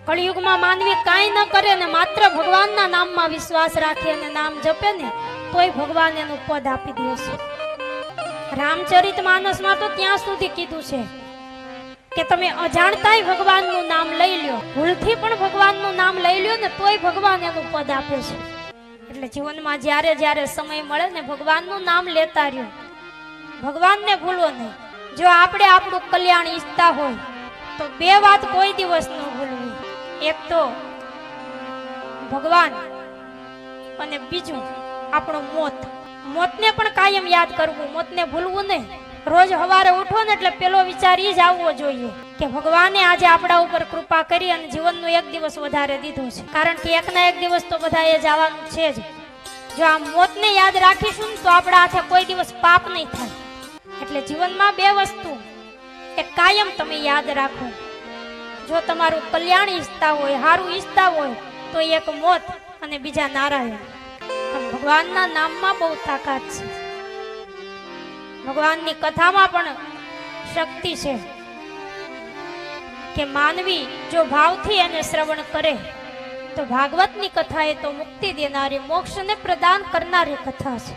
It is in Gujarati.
કળિયુગમાં માનવી કાંઈ ન કરે ને માત્ર ભગવાનના નામમાં વિશ્વાસ રાખે અને નામ જપે ને તોય ભગવાન એનું પદ આપી દે છે. રામચરિતમાનસમાં તો ત્યાં સુધી કીધું છે કે તમે અજાણતાય ભગવાનનું નામ લઈ લ્યો, ભૂલથી પણ ભગવાનનું નામ લઈ લ્યો ને તોય ભગવાન એનું પદ આપે છે. એટલે જીવનમાં જ્યારે જ્યારે સમય મળે ને ભગવાનનું નામ લેતા રહ્યો, ભગવાનને ભૂલો નહીં. જો આપણે આપણું કલ્યાણ ઈચ્છતા હોય તો બે વાત કોઈ દિવસ ન ભૂલવી. એક તો ભગવાન અને બીજું આપણું મોત. મોતને પણ કાયમ યાદ કરવું, મોતને ભૂલવું નહીં. રોજ સવારે ઉઠો ને એટલે પેલો વિચાર ઈ જ આવવો જોઈએ કે ભગવાને આજે આપણા ઉપર કૃપા કરી અને જીવનનો એક દિવસ વધારે દીધો છે. કારણ કે એકના એક દિવસ તો બધાએ જવાનું છે જ. જો આ મોતને યાદ રાખીશું ને તો આપણા હાથે કોઈ દિવસ પાપ નહીં થાય. એટલે જીવનમાં બે વસ્તુ એ કાયમ તમે યાદ રાખો. જો તમારું કલ્યાણ ઈચ્છતા હોય, સારું ઈચ્છતા હોય તો એક મોત અને બીજા નારાયણ. ભગવાનના નામમાં બહુ તાકાત છે. ભગવાનની કથામાં પણ શક્તિ છે કે માનવી જો ભાવથી એને શ્રવણ કરે તો ભાગવતની કથા એ તો મુક્તિ દેનારી, મોક્ષને પ્રદાન કરનારી કથા છે.